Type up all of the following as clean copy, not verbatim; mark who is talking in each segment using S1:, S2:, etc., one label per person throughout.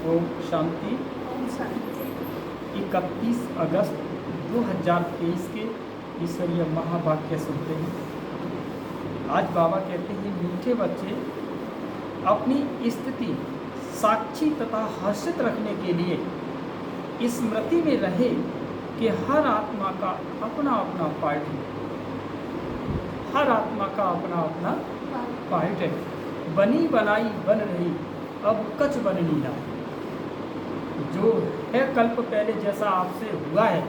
S1: ओम शांति।
S2: ओम शांति।
S1: 31 अगस्त 2023 के ईश्वरीय महावाक्य सुनते हैं। आज बाबा कहते हैं, मीठे बच्चे अपनी स्थिति साक्षी तथा हर्षित रखने के लिए स्मृति में रहे कि हर आत्मा का अपना अपना पार्ट है। हर आत्मा का अपना अपना पार्ट है। बनी बनाई बन रही, अब कच बननी ना। जो है कल्प पहले जैसा आपसे हुआ है,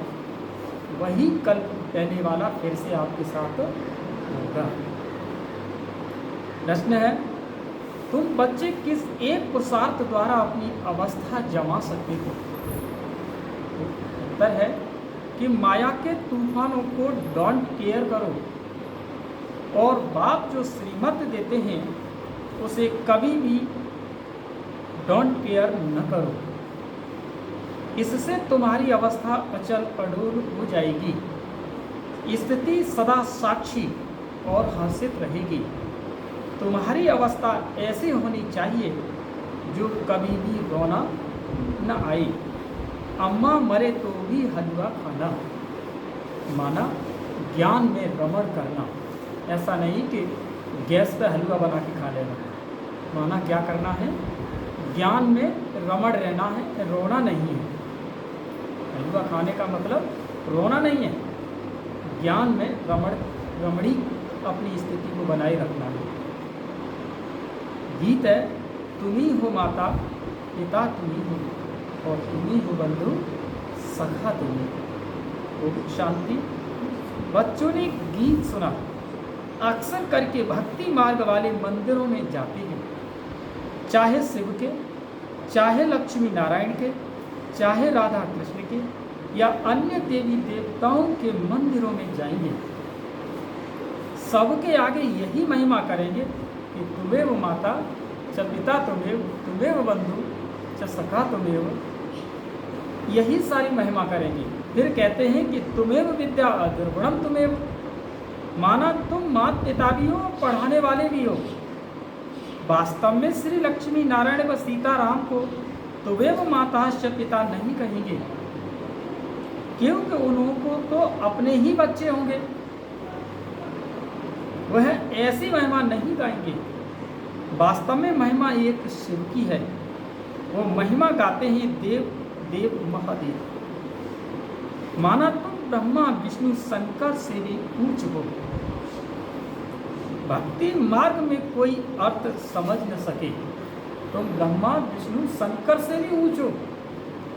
S1: वही कल्प पहले वाला फिर से आपके साथ होगा। प्रश्न है, तुम बच्चे किस एक पुरुषार्थ द्वारा अपनी अवस्था जमा सकते हो? उत्तर है कि माया के तूफानों को डोंट केयर करो और बाप जो श्रीमत देते हैं उसे कभी भी डोंट केयर न करो। इससे तुम्हारी अवस्था अचल अडोल हो जाएगी। स्थिति सदा साक्षी और हर्षित रहेगी। तुम्हारी अवस्था ऐसी होनी चाहिए जो कभी भी रोना न आए। अम्मा मरे तो भी हलवा खाना, माना ज्ञान में रमण करना। ऐसा नहीं कि गैस पे हलवा बना के खा लेना। माना क्या करना है? ज्ञान में रमण रहना है, रोना नहीं है। हलवा खाने का मतलब रोना नहीं है। ज्ञान में रमणी अपनी स्थिति को बनाए रखना है। गीत है, तुम्ही हो माता पिता तुम्ही हो और तुम्ही हो बंधु सखा तुम्ही। ओम शांति। बच्चों ने गीत सुना। अक्सर करके भक्ति मार्ग वाले मंदिरों में जाते हैं, चाहे शिव के, चाहे लक्ष्मी नारायण के, चाहे राधा कृष्ण के या अन्य देवी देवताओं के मंदिरों में जाएंगे। सबके आगे यही महिमा करेंगे कि तुमेव माता च पिता तुमेव बंधु च सखा तुमेव। यही सारी महिमा करेंगे। फिर कहते हैं कि तुमेव विद्या दुर्गुणम तुमेव। माना तुम माता पिता भी हो, पढ़ाने वाले भी हो। वास्तव में श्री लक्ष्मी नारायण व सीताराम को तुमेव माता च पिता नहीं कहेंगे, क्योंकि उनको तो अपने ही बच्चे होंगे। वह ऐसी महिमा नहीं गाएंगे। वास्तव में महिमा एक शिव की है। वो महिमा गाते हैं देव देव महादेव। माना तुम ब्रह्मा विष्णु शंकर से भी ऊंच हो। भक्ति मार्ग में कोई अर्थ समझ न सके, तुम ब्रह्मा विष्णु शंकर से भी ऊंच हो।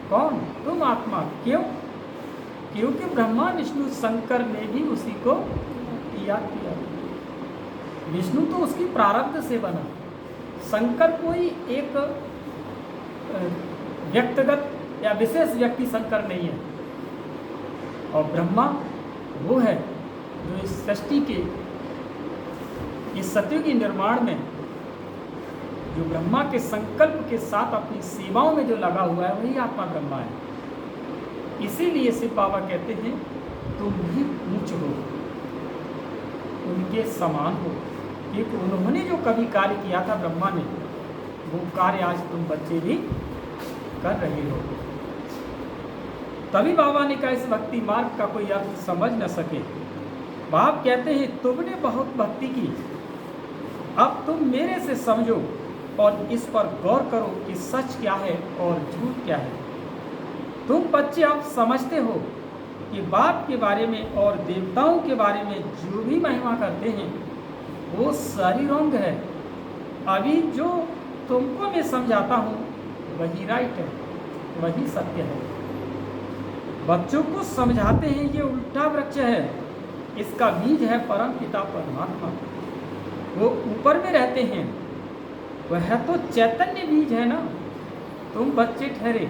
S1: कौन? तुम आत्मा। क्यों? क्योंकि ब्रह्मा विष्णु शंकर ने भी उसी को याद किया। विष्णु तो उसकी प्रारब्ध से बना। शंकर कोई एक व्यक्तिगत या विशेष व्यक्ति शंकर नहीं है। और ब्रह्मा वो है जो इस सृष्टि के, इस सतयुगी निर्माण में जो ब्रह्मा के संकल्प के साथ अपनी सेवाओं में जो लगा हुआ है, वही आत्मा ब्रह्मा है। इसीलिए शिव बाबा कहते हैं तुम भी ऊंच हो, उनके समान हो, क्योंकि उन्होंने जो कभी कार्य किया था ब्रह्मा ने, वो कार्य आज तुम बच्चे भी कर रहे हो। तभी बाबा ने कहा इस भक्ति मार्ग का कोई अर्थ समझ न सके। बाप कहते हैं तुमने बहुत भक्ति की, अब तुम मेरे से समझो और इस पर गौर करो कि सच क्या है और झूठ क्या है। तुम बच्चे अब समझते हो कि बाप के बारे में और देवताओं के बारे में जो भी महिमा करते हैं वो सारी रॉन्ग है। अभी जो तुमको मैं समझाता हूँ वही राइट है, वही सत्य है। बच्चों को समझाते हैं ये उल्टा वृक्ष है, इसका बीज है परम पिता परमात्मा। वो ऊपर में रहते हैं, वह तो चैतन्य बीज है ना। तुम बच्चे ठहरे।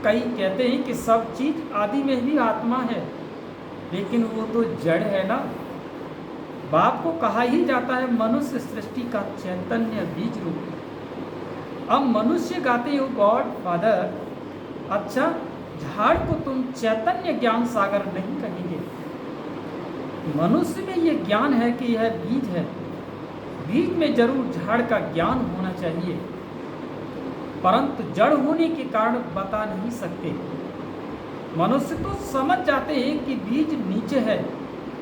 S1: कई कहते हैं कि सब चीज आदि में भी आत्मा है, लेकिन वो तो जड़ है ना। बाप को कहा ही जाता है मनुष्य सृष्टि का चैतन्य बीज रूप। अब मनुष्य गाते हो गॉड फादर। अच्छा, झाड़ को तुम चैतन्य ज्ञान सागर नहीं कहेंगे। मनुष्य में ये ज्ञान है कि यह बीज है। बीज में जरूर झाड़ का ज्ञान होना चाहिए। परंतु जड़ होने के कारण बता नहीं सकते। मनुष्य तो समझ जाते हैं कि बीज नीचे है,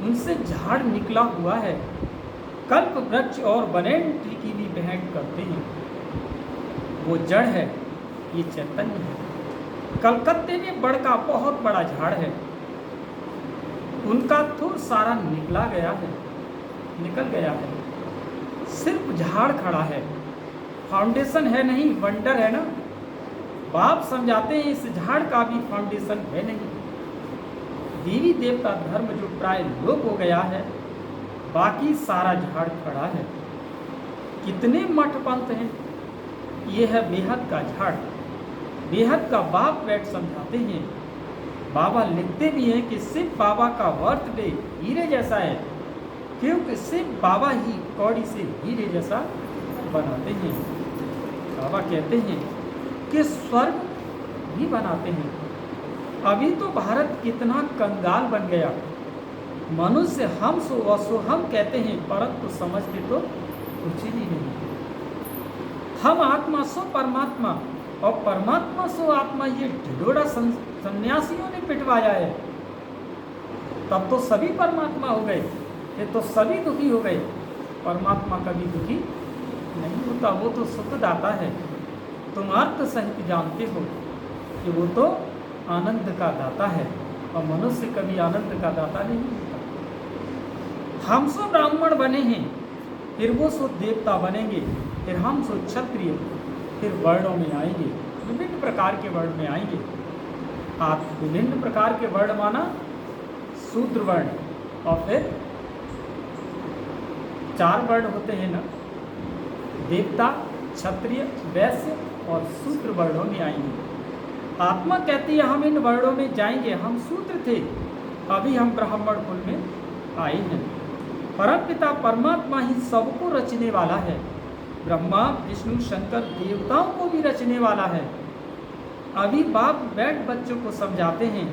S1: उनसे झाड़ निकला हुआ है। कल्प वृक्ष और बनेन ट्री की भी भेंट करते हैं। वो जड़ है, ये चैतन्य है। कलकत्ते में बड़का बहुत बड़ा झाड़ है, उनका थूर सारा निकल गया है। सिर्फ झाड़ खड़ा है, फाउंडेशन है नहीं, वंडर है ना। बाप समझाते हैं इस झाड़ का भी फाउंडेशन है नहीं। देवी देवता धर्म जो प्राय लोप हो गया है, बाकी सारा झाड़ खड़ा है। कितने मठ पंथ हैं, ये है बेहद का झाड़। बेहद का बाप बैठ समझाते हैं। बाबा लिखते भी हैं कि शिव बाबा का बर्थडे हीरे जैसा है, क्योंकि शिव बाबा ही कौड़ी से हीरे जैसा बनाते हैं। बाबा कहते हैं कि स्वर्ग भी बनाते हैं। अभी तो भारत कितना कंगाल बन गया। मनुष्य हम सो असो हम कहते हैं, परंतु समझते तो कुछ ही नहीं। हम आत्मा सो परमात्मा और परमात्मा सो आत्मा, ये ढिढोरा सन्यासियों ने पिटवाया है। तब तो सभी परमात्मा हो गए, ये तो सभी दुखी हो गए। परमात्मा कभी दुखी नहीं होता, वो तो सुख दाता है। तुम अर्थ सहित जानते हो कि वो तो आनंद का दाता है, और मनुष्य कभी आनंद का दाता नहीं होता। हम सो ब्राह्मण बने हैं, फिर वो सो देवता बनेंगे, फिर हम सो क्षत्रिय, फिर वर्णों में आएंगे, विभिन्न प्रकार के वर्ण में आएंगे। आप विभिन्न प्रकार के वर्ण माना शूद्र वर्ण, और फिर 4 वर्ण होते हैं ना, देवता, क्षत्रिय, वैश्य और शूद्र वर्णों में आएंगे। आत्मा कहती है हम इन वर्णों में जाएंगे, हम शूद्र थे, अभी हम ब्राह्मण कुल में आए हैं। परमपिता परमात्मा ही सबको रचने वाला है। ब्रह्मा विष्णु शंकर देवताओं को भी रचने वाला है। अभी बाप बैठ बच्चों को समझाते हैं,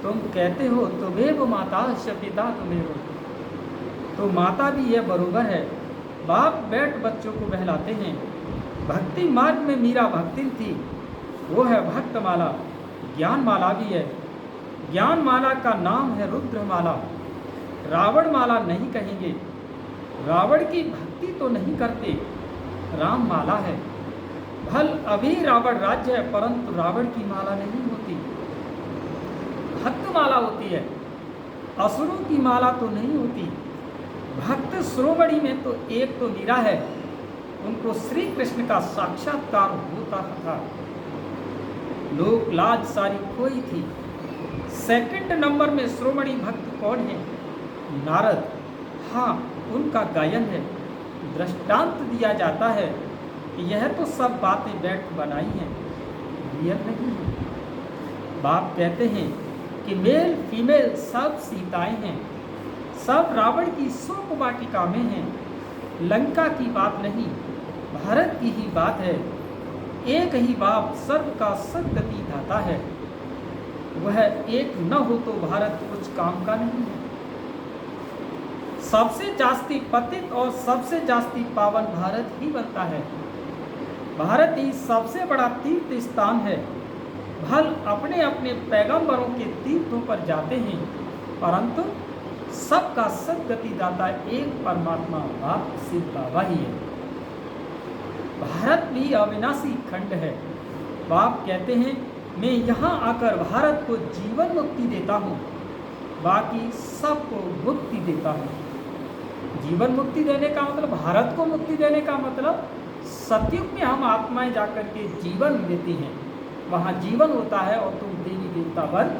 S1: तुम कहते हो तुम्हें माता पिता तुम्हें हो, तो माता भी यह बरोबर है। बाप बैठ बच्चों को बहलाते हैं। भक्ति मार्ग में मीरा भक्ति थी, वो है भक्तमाला। ज्ञान माला भी है, ज्ञान माला का नाम है रुद्रमाला। रावण माला नहीं कहेंगे, रावण की भक्ति तो नहीं करते, राम माला है। भल अभी रावण राज्य है, परंतु रावण की माला नहीं होती, भक्त माला होती है। असुरों की माला तो नहीं होती। भक्त श्रोमणी में तो एक तो मीरा है, उनको श्री कृष्ण का साक्षात्कार होता था। लोक लाज सारी खोई थी। सेकंड नंबर में श्रोमणी भक्त कौन है? नारद। हाँ, उनका गायन है। दृष्टांत दिया जाता है कि यह तो सब बातें बैठ बनाई हैं, रियल नहीं है। बाप कहते हैं कि मेल फीमेल सब सीताएं हैं, सब रावण की शोक वाटिका में हैं। लंका की बात नहीं, भारत की ही बात है। एक ही बाप सर्व का सद्गति दाता है, वह एक न हो तो भारत कुछ काम का नहीं है। सबसे जास्ती पतित और सबसे जास्ती पावन भारत ही बनता है। भारत ही सबसे बड़ा तीर्थ स्थान है। भल अपने अपने पैगंबरों के तीर्थों पर जाते हैं, परंतु सबका सद्गति दाता एक परमात्मा बाप शिव बाबा ही है। भारत भी अविनाशी खंड है। बाप कहते हैं मैं यहाँ आकर भारत को जीवन मुक्ति देता हूँ, बाकी सबको मुक्ति देता हूँ। जीवन मुक्ति देने का मतलब, भारत को मुक्ति देने का मतलब, सतयुग में हम आत्माएं जाकर के जीवन देती हैं, वहाँ जीवन होता है और तुम देवी देवता बन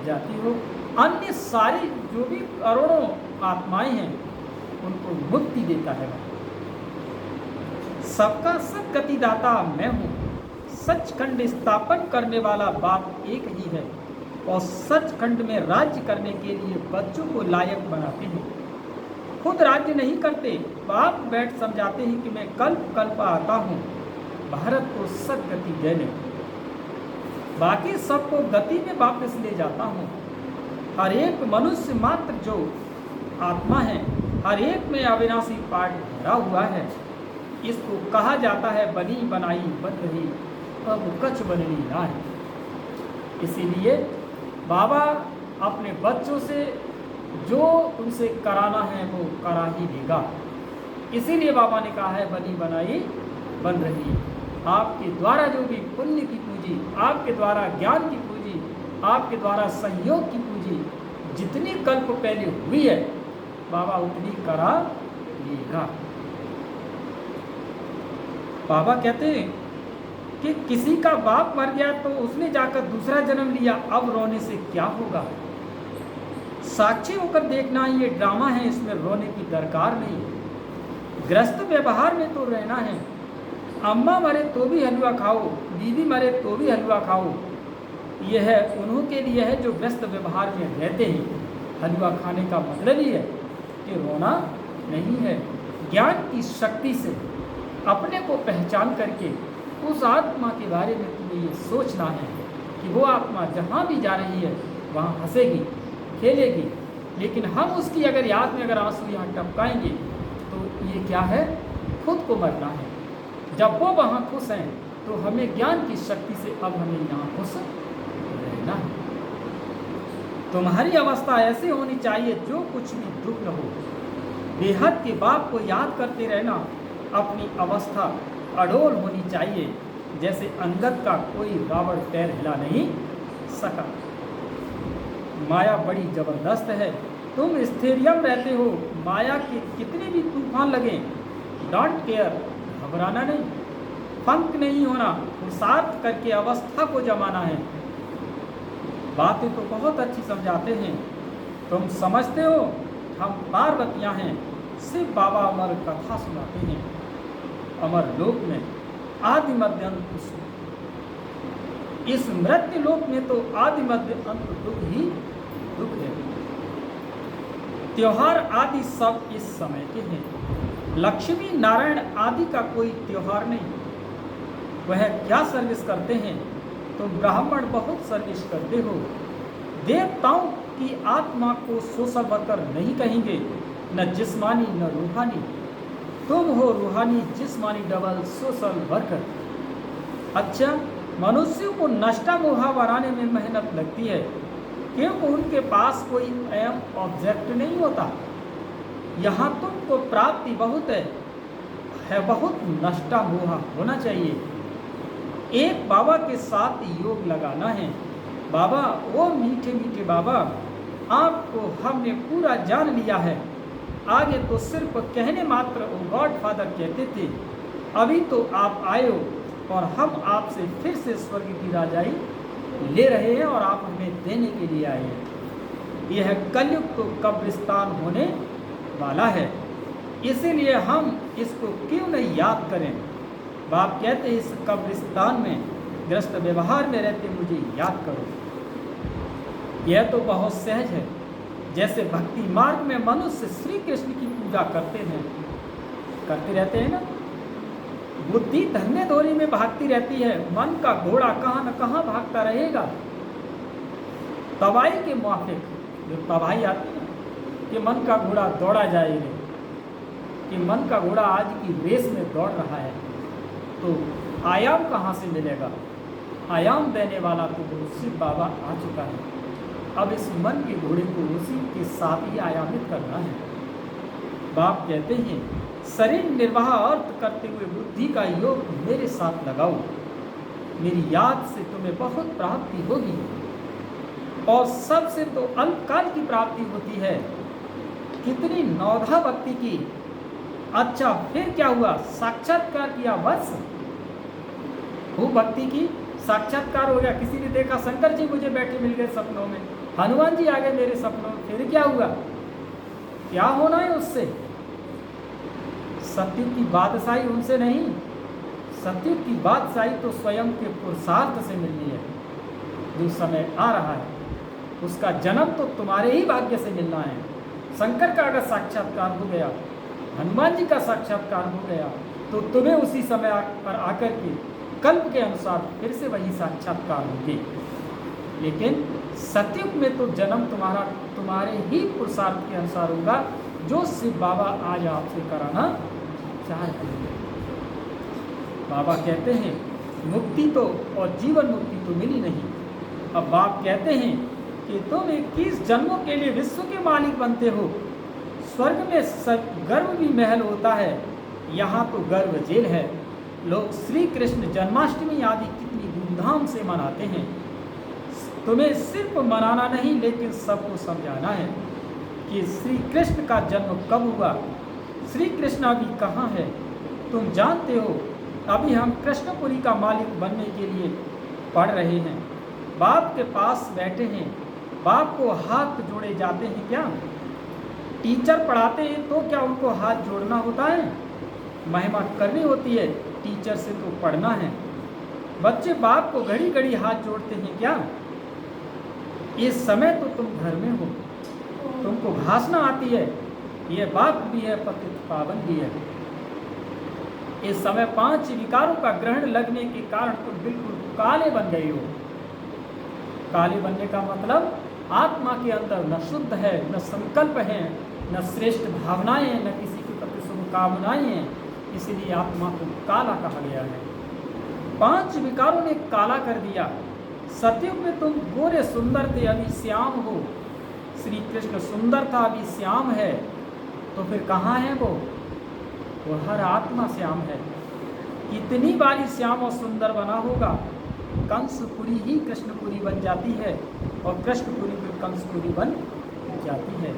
S1: जाती हो। अन्य सारी जो भी करोड़ों आत्माएं हैं उनको मुक्ति देता है। सबका सद्गति दाता मैं हूँ। सचखंड स्थापन करने वाला बाप एक ही है, और सचखंड में राज्य करने के लिए बच्चों को लायक बनाते हैं। खुद राज्य नहीं करते, बाप बैठ समझाते हैं कि मैं कल्प कल्प आता हूँ भारत को सद्गति देने, बाकी सबको गति में वापस ले जाता हूँ। हर एक मनुष्य मात्र जो आत्मा है, हर एक में अविनाशी पाठ भरा हुआ है। इसको कहा जाता है बनी बनाई बन रही अब कछ बननी ना है। इसीलिए बाबा अपने बच्चों से जो उनसे कराना है वो करा ही देगा। इसीलिए बाबा ने कहा है बनी बनाई बन रही। आपके द्वारा जो भी पुण्य की पूंजी, आपके द्वारा ज्ञान की पूंजी, आपके द्वारा सहयोग की पूंजी जितनी कल्प पहले हुई है बाबा उतनी करा लेगा। बाबा कहते हैं कि किसी का बाप मर गया तो उसने जाकर दूसरा जन्म लिया, अब रोने से क्या होगा। साक्षी होकर देखना ये ड्रामा है, इसमें रोने की दरकार नहीं। ग्रस्त व्यवहार में तो रहना है। अम्मा मरे तो भी हलवा खाओ, बीवी मरे तो भी हलवा खाओ। यह है उन्हों के लिए है जो व्यस्त व्यवहार में रहते हैं। हलवा खाने का मतलब ही है कि रोना नहीं है। ज्ञान की शक्ति से अपने को पहचान करके उस आत्मा के बारे में तुम्हें ये सोचना है कि वो आत्मा जहाँ भी जा रही है वहाँ हंसेगी, खेलेगी, लेकिन हम उसकी अगर याद में अगर आंसू यहाँ टपकाएंगे तो ये क्या है, खुद को मरना है। जब वो वहाँ खुश हैं तो हमें ज्ञान की शक्ति से अब हमें यहाँ खुश रहना है। तुम्हारी अवस्था ऐसी होनी चाहिए जो कुछ भी दुख न हो। बेहद के बाप को याद करते रहना। अपनी अवस्था अडोल होनी चाहिए, जैसे अंगद का कोई रावण पैर हिला नहीं सका। माया बड़ी जबरदस्त है, तुम स्थैर्यम रहते हो। माया के कितने भी तूफान लगे, डोंट केयर, घबराना नहीं, पंख नहीं होना, पुरुषार्थ करके अवस्था को जमाना है। बातें तो बहुत अच्छी समझाते हैं, तुम समझते हो हम पार्वतियाँ हैं, सिर्फ बाबा अमर कथा सुनाते हैं। अमर लोक में आदि मध्य अंत सुख। इस मृत्यु लोक में तो आदि मध्य अंत दुख ही दुख है। त्योहार आदि सब इस समय के हैं। लक्ष्मी नारायण आदि का कोई त्योहार नहीं। वह क्या सर्विस करते हैं, तो ब्राह्मण बहुत सर्विस करते हो। देवताओं की आत्मा को सोशल वर्कर नहीं कहेंगे, न जिस्मानी न रूहानी। तुम हो रूहानी जिस्मानी डबल सोशल वर्कर। अच्छा, मनुष्यों को नष्टा मोहा बनाने में मेहनत लगती है, क्योंकि उनके पास कोई अहम ऑब्जेक्ट नहीं होता। यहाँ तुमको प्राप्ति बहुत है बहुत नष्टा मोहा होना चाहिए। एक बाबा के साथ योग लगाना है। बाबा, वो मीठे मीठे बाबा, आपको हमने पूरा जान लिया है। आगे तो सिर्फ कहने मात्र वो गॉड फादर कहते थे, अभी तो आप आए हो और हम आपसे फिर से स्वर्ग की राजाई ले रहे हैं और आप हमें देने के लिए आए हैं। यह कलयुग तो कब्रिस्तान होने वाला है, इसीलिए हम इसको क्यों नहीं याद करें। बाप कहते हैं इस कब्रिस्तान में ग्रस्त व्यवहार में रहते मुझे याद करो। यह तो बहुत सहज है, जैसे भक्ति मार्ग में मनुष्य श्री कृष्ण की पूजा करते रहते हैं ना। बुद्धि धन्य धोरी में भागती रहती है, मन का घोड़ा कहाँ न कहाँ भागता रहेगा। तबाही के मुआफिक जो तबाही आती है कि मन का घोड़ा दौड़ा जाएगा, कि मन का घोड़ा आज की रेस में दौड़ रहा है, तो आयाम कहाँ से मिलेगा। आयाम देने वाला तो शिव बाबा आ चुका है। अब इस मन के घोड़े को उसी के साथ ही आयामित करना है। बाप कहते हैं शरीर निर्वाह अर्थ करते हुए बुद्धि का योग मेरे साथ लगाओ, मेरी याद से तुम्हें बहुत प्राप्ति होगी। और सबसे तो अल्पकाल की प्राप्ति होती है। कितनी नौधा भक्ति की। अच्छा, फिर क्या हुआ, साक्षात्कार किया, बस खूब भक्ति की, साक्षात्कार हो गया। किसी ने देखा शंकर जी मुझे बैठे मिल गए सपनों में, हनुमान जी आ गए मेरे सपनों में, फिर क्या हुआ, क्या होना है उससे। सत्युग की बादशाही उनसे नहीं, सत्युग की बादशाही तो स्वयं के पुरुषार्थ से मिलनी है। जो समय आ रहा है उसका जन्म तो तुम्हारे ही भाग्य से मिलना है। शंकर का अगर साक्षात्कार हो गया, हनुमान जी का साक्षात्कार हो गया, तो तुम्हें उसी समय पर आकर के कल्प के अनुसार फिर से वही साक्षात्कार होगी। लेकिन सत्युग में तो जन्म तुम्हारे ही पुरुषार्थ के अनुसार होगा, जो शिव बाबा आज आपसे कराना चाहते हैं। बाबा कहते हैं मुक्ति तो और जीवन मुक्ति तो मिली नहीं। अब बाप कहते हैं कि तुम 21 जन्मों के लिए विश्व के मालिक बनते हो। स्वर्ग में गर्व भी महल होता है, यहाँ तो गर्व जेल है। लोग श्री कृष्ण जन्माष्टमी आदि कितनी धूमधाम से मनाते हैं। तुम्हें सिर्फ मनाना नहीं लेकिन सबको समझाना है कि श्री कृष्ण का जन्म कब हुआ, श्री कृष्ण अभी कहाँ है। तुम जानते हो अभी हम कृष्णपुरी का मालिक बनने के लिए पढ़ रहे हैं। बाप के पास बैठे हैं, बाप को हाथ जोड़े जाते हैं क्या? टीचर पढ़ाते हैं तो क्या उनको हाथ जोड़ना होता है? महिमा करनी होती है, टीचर से तो पढ़ना है। बच्चे बाप को घड़ी घड़ी हाथ जोड़ते हैं क्या? इस समय तो तुम घर में हो, तुमको भाषण आती है, यह बाप भी है पतित पावन भी है। इस समय 5 विकारों का ग्रहण लगने के कारण तुम बिल्कुल काले बन गए हो। काले बनने का मतलब आत्मा के अंदर न शुद्ध है, न संकल्प है, न श्रेष्ठ भावनाएं हैं, न किसी के प्रति शुभकामनाएं हैं, इसीलिए आत्मा को काला कहा गया है। 5 विकारों ने काला कर दिया। सतयुग में तुम गोरे सुंदर थे, अभी श्याम हो। श्री कृष्ण सुंदर था, अभी श्याम है, तो फिर कहाँ है वो हर आत्मा श्याम है। इतनी बारी श्याम और सुंदर बना होगा, कंसपुरी ही कृष्णपुरी बन जाती है और कृष्णपुरी फिर कंसपुरी बन जाती है।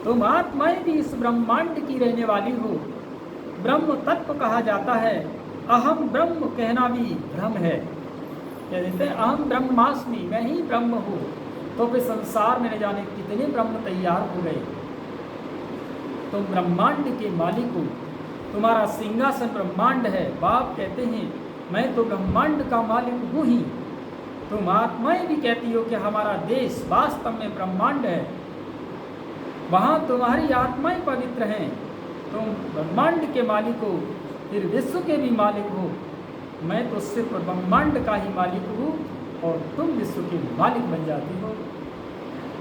S1: तुम आत्माएं भी इस ब्रह्मांड की रहने वाली हो। ब्रह्म तत्व कहा जाता है, अहम ब्रह्म कहना भी भ्रम है। क्या कहते हैं? अहम ब्रह्मास्मि, मैं ही ब्रह्म हूँ। तो फिर संसार में न जाने कितने ब्रह्म तैयार हो गए। तुम ब्रह्मांड के मालिक हो, तुम्हारा सिंहासन ब्रह्मांड है। बाप कहते हैं मैं तो ब्रह्मांड का मालिक हूँ ही। तुम आत्माएं भी कहती हो कि हमारा देश वास्तव में ब्रह्मांड है, वहाँ तुम्हारी आत्माएं पवित्र हैं। तुम ब्रह्मांड के मालिक हो, फिर विश्व के भी मालिक हो। मैं तो सिर्फ ब्रह्मांड का ही मालिक हूँ और तुम विश्व के मालिक बन जाती हो।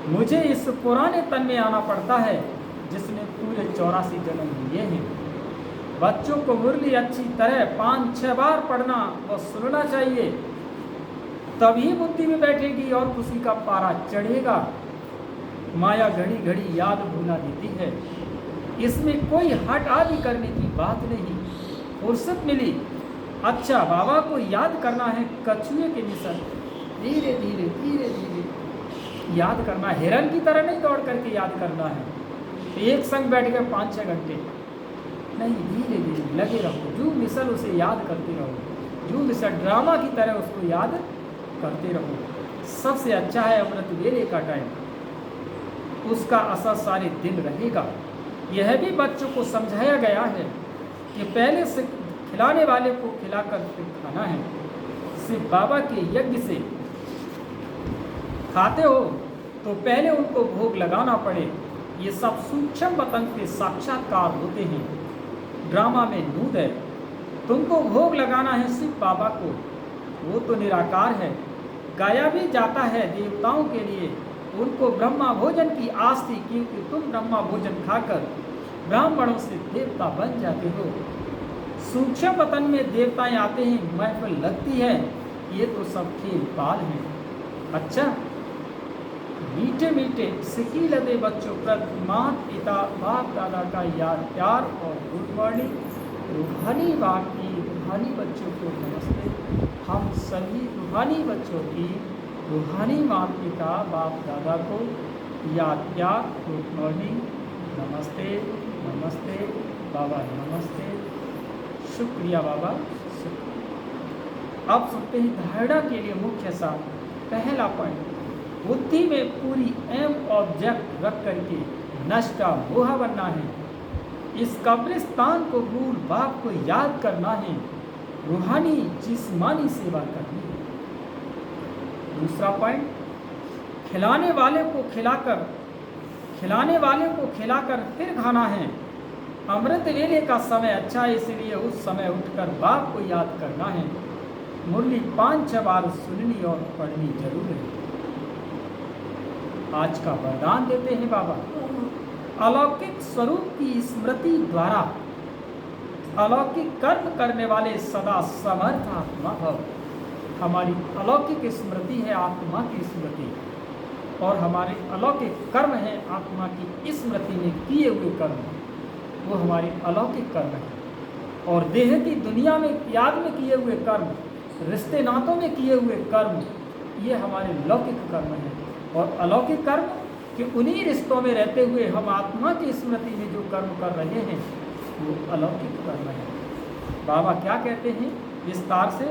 S1: मुझे इस पुराने तन में आना पड़ता है जिसने पूरे 84 जन्म लिए हैं। बच्चों को मुरली अच्छी तरह 5-6 बार पढ़ना और सुनना चाहिए, तभी बुद्धि में बैठेगी और खुशी का पारा चढ़ेगा। माया घड़ी घड़ी याद भुला देती है, इसमें कोई हट आदि करने की बात नहीं। फुर्सत मिली, अच्छा बाबा को याद करना है कछुए के मिशन, धीरे धीरे धीरे धीरे याद करना। हिरन की तरह नहीं दौड़ करके याद करना है, एक संग बैठ कर 5-6 घंटे नहीं, धीरे धीरे लगे रहो। जो मिसल उसे याद करते रहो, जो मिसल ड्रामा की तरह उसको याद करते रहो। सबसे अच्छा है अमृत वेले का टाइम, उसका असर सारे दिन रहेगा। यह भी बच्चों को समझाया गया है कि पहले से खिलाने वाले को खिलाकर फिर खाना है। सिर्फ बाबा के यज्ञ से खाते हो तो पहले उनको भोग लगाना पड़े। ये सब सूक्ष्म पतंग के साक्षात्कार होते हैं, ड्रामा में नूद है। तुमको भोग लगाना है सिर्फ बाबा को, वो तो निराकार है। गाया भी जाता है देवताओं के लिए, उनको ब्रह्मा भोजन की आस थी, क्योंकि तुम ब्रह्मा भोजन खाकर ब्राह्मणों से देवता बन जाते हो। सूक्ष्म पतन में देवताएं आते हैं, महफिल लगती है, ये तो सब खेल पाल हैं। अच्छा, मीठे मीठे सिखी लदे बच्चों प्रति माता पिता बाप दादा का याद प्यार और गुड मॉर्निंग। रूहानी बाप की रूहानी बच्चों को नमस्ते। हम सभी रूहानी बच्चों की रूहानी माता पिता बाप दादा को याद प्यार गुड मॉर्निंग, नमस्ते नमस्ते बाबा, नमस्ते, शुक्रिया बाबा, शुक्रिया। अब सुनते हैं धारणा के लिए मुख्य सा पहला पॉइंट, बुद्धि में पूरी एम ऑब्जेक्ट रख करके नष्टा मोहा बनना है। इस कब्रिस्तान को भूल बाप को याद करना है, रूहानी जिस्मानी सेवा करनी है। दूसरा पॉइंट, खिलाने वाले को खिलाकर फिर खाना है। अमृत वेले का समय अच्छा है, इसलिए उस समय उठकर बाप को याद करना है। मुरली 5-6 बार सुननी और पढ़नी जरूर है। आज का वरदान देते हैं बाबा, अलौकिक स्वरूप की स्मृति द्वारा अलौकिक कर्म करने वाले सदा समर्थ आत्मा भव। हमारी अलौकिक स्मृति है आत्मा की स्मृति, और हमारे अलौकिक कर्म है आत्मा की स्मृति में किए हुए कर्म, वो हमारे अलौकिक कर्म है। और देह की दुनिया में याद में किए हुए कर्म, रिश्ते नातों में किए हुए कर्म, ये हमारे लौकिक कर्म हैं। और अलौकिक कर्म कि उन्हीं रिश्तों में रहते हुए हम आत्मा की स्मृति में जो कर्म कर रहे हैं वो अलौकिक कर्म है। बाबा क्या कहते हैं विस्तार से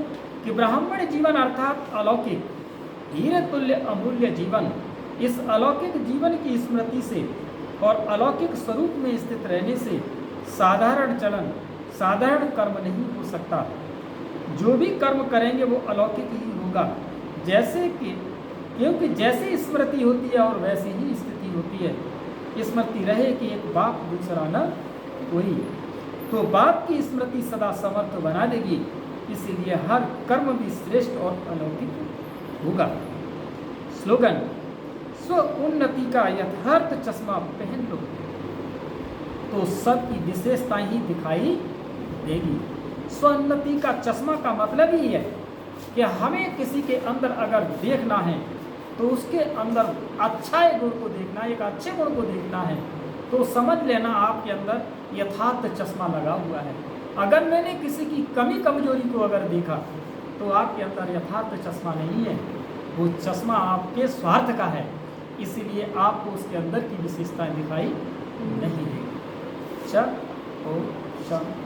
S1: कि ब्राह्मण जीवन अर्थात अलौकिक हीरे तुल्य अमूल्य जीवन, इस अलौकिक जीवन की स्मृति से और अलौकिक स्वरूप में स्थित रहने से साधारण चलन, साधारण कर्म नहीं हो सकता। जो भी कर्म करेंगे वो अलौकिक ही होगा, जैसे कि क्योंकि जैसी स्मृति होती है और वैसी ही स्थिति होती है। स्मृति रहे कि एक बाप दूसरा न कोई, तो बाप की स्मृति सदा समर्थ बना देगी, इसीलिए हर कर्म भी श्रेष्ठ और अलौकिक होगा। स्लोगन, स्व उन्नति का यथार्थ चश्मा पहन लो तो सबकी विशेषताएं ही दिखाई देगी। स्वोन्नति का चश्मा का मतलब ही है कि हमें किसी के अंदर अगर देखना है तो उसके अंदर अच्छाई गुण को देखना, एक अच्छे गुण को देखना है, तो समझ लेना आपके अंदर यथार्थ चश्मा लगा हुआ है। अगर मैंने किसी की कमी कमजोरी को अगर देखा तो आपके अंदर यथार्थ चश्मा नहीं है, वो चश्मा आपके स्वार्थ का है, इसीलिए आपको उसके अंदर की विशेषताएं दिखाई नहीं देगी। चल ओ शांति।